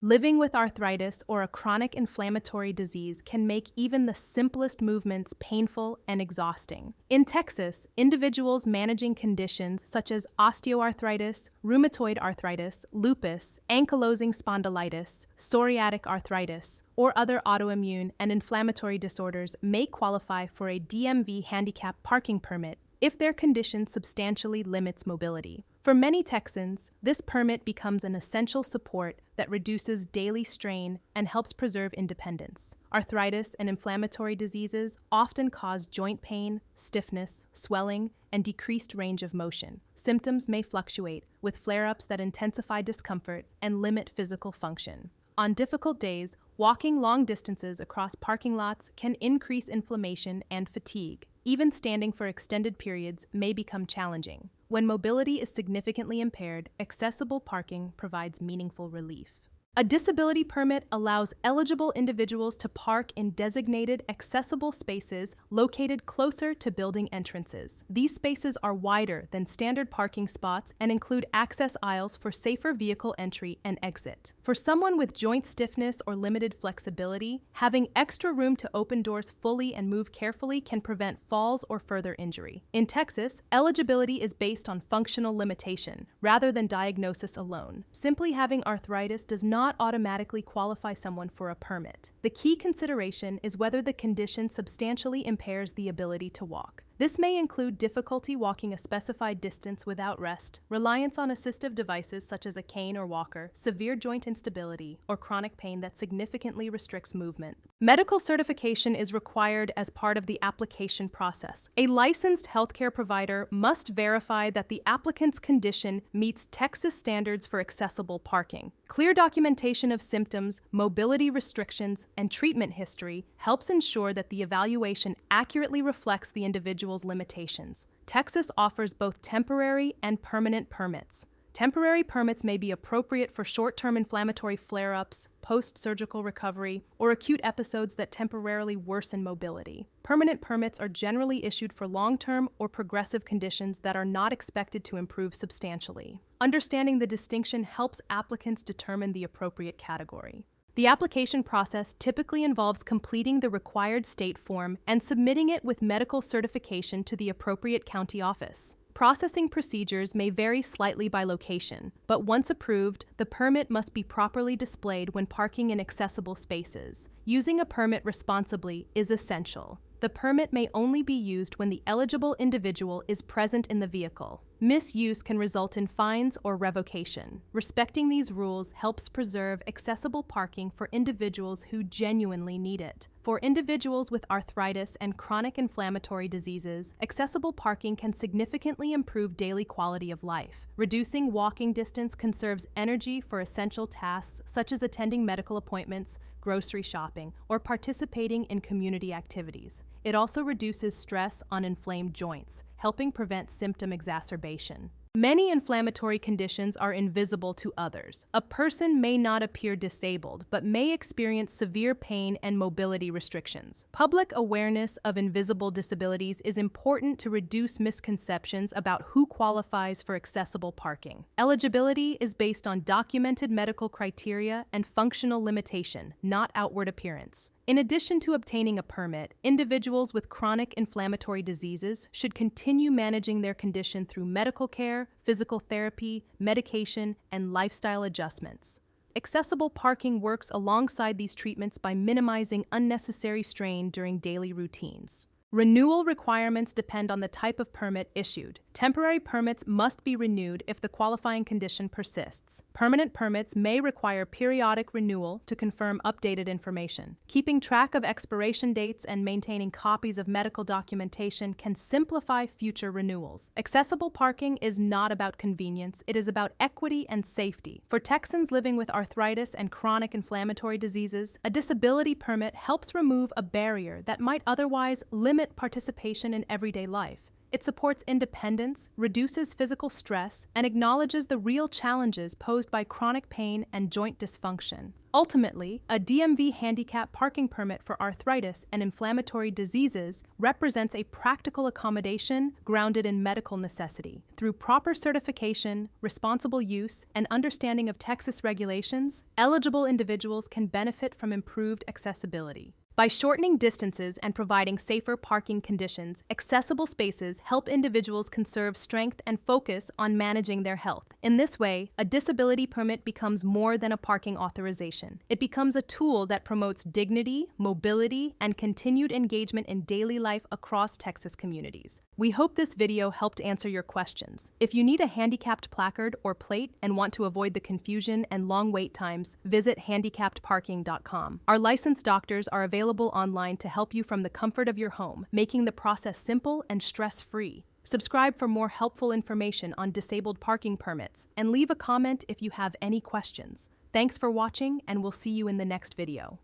Living with arthritis or a chronic inflammatory disease can make even the simplest movements painful and exhausting. In Texas, individuals managing conditions such as osteoarthritis, rheumatoid arthritis, lupus, ankylosing spondylitis, psoriatic arthritis, or other autoimmune and inflammatory disorders may qualify for a DMV handicap parking permit if their condition substantially limits mobility. For many Texans, this permit becomes an essential support that reduces daily strain and helps preserve independence. Arthritis and inflammatory diseases often cause joint pain, stiffness, swelling, and decreased range of motion. Symptoms may fluctuate, with flare-ups that intensify discomfort and limit physical function. On difficult days, walking long distances across parking lots can increase inflammation and fatigue. Even standing for extended periods may become challenging. When mobility is significantly impaired, accessible parking provides meaningful relief. A disability permit allows eligible individuals to park in designated accessible spaces located closer to building entrances. These spaces are wider than standard parking spots and include access aisles for safer vehicle entry and exit. For someone with joint stiffness or limited flexibility, having extra room to open doors fully and move carefully can prevent falls or further injury. In Texas, eligibility is based on functional limitation rather than diagnosis alone. Simply having arthritis does not automatically qualify someone for a permit. The key consideration is whether the condition substantially impairs the ability to walk. This may include difficulty walking a specified distance without rest, reliance on assistive devices such as a cane or walker, severe joint instability, or chronic pain that significantly restricts movement. Medical certification is required as part of the application process. A licensed healthcare provider must verify that the applicant's condition meets Texas standards for accessible parking. Clear documentation of symptoms, mobility restrictions, and treatment history helps ensure that the evaluation accurately reflects the individual's limitations. Texas offers both temporary and permanent permits. Temporary permits may be appropriate for short-term inflammatory flare-ups, post-surgical recovery, or acute episodes that temporarily worsen mobility. Permanent permits are generally issued for long-term or progressive conditions that are not expected to improve substantially. Understanding the distinction helps applicants determine the appropriate category. The application process typically involves completing the required state form and submitting it with medical certification to the appropriate county office. Processing procedures may vary slightly by location, but once approved, the permit must be properly displayed when parking in accessible spaces. Using a permit responsibly is essential. The permit may only be used when the eligible individual is present in the vehicle. Misuse can result in fines or revocation. Respecting these rules helps preserve accessible parking for individuals who genuinely need it. For individuals with arthritis and chronic inflammatory diseases, accessible parking can significantly improve daily quality of life. Reducing walking distance conserves energy for essential tasks such as attending medical appointments, grocery shopping, or participating in community activities. It also reduces stress on inflamed joints, helping prevent symptom exacerbation. Many inflammatory conditions are invisible to others. A person may not appear disabled, but may experience severe pain and mobility restrictions. Public awareness of invisible disabilities is important to reduce misconceptions about who qualifies for accessible parking. Eligibility is based on documented medical criteria and functional limitation, not outward appearance. In addition to obtaining a permit, individuals with chronic inflammatory diseases should continue managing their condition through medical care, physical therapy, medication, and lifestyle adjustments. Accessible parking works alongside these treatments by minimizing unnecessary strain during daily routines. Renewal requirements depend on the type of permit issued. Temporary permits must be renewed if the qualifying condition persists. Permanent permits may require periodic renewal to confirm updated information. Keeping track of expiration dates and maintaining copies of medical documentation can simplify future renewals. Accessible parking is not about convenience, it is about equity and safety. For Texans living with arthritis and chronic inflammatory diseases, a disability permit helps remove a barrier that might otherwise limit participation in everyday life. It supports independence, reduces physical stress, and acknowledges the real challenges posed by chronic pain and joint dysfunction. Ultimately, a DMV handicap parking permit for arthritis and inflammatory diseases represents a practical accommodation grounded in medical necessity. Through proper certification, responsible use, and understanding of Texas regulations, eligible individuals can benefit from improved accessibility. By shortening distances and providing safer parking conditions, accessible spaces help individuals conserve strength and focus on managing their health. In this way, a disability permit becomes more than a parking authorization. It becomes a tool that promotes dignity, mobility, and continued engagement in daily life across Texas communities. We hope this video helped answer your questions. If you need a handicapped placard or plate and want to avoid the confusion and long wait times, visit handicappedparking.com. Our licensed doctors are available online to help you from the comfort of your home, making the process simple and stress-free. Subscribe for more helpful information on disabled parking permits, and leave a comment if you have any questions. Thanks for watching, and we'll see you in the next video.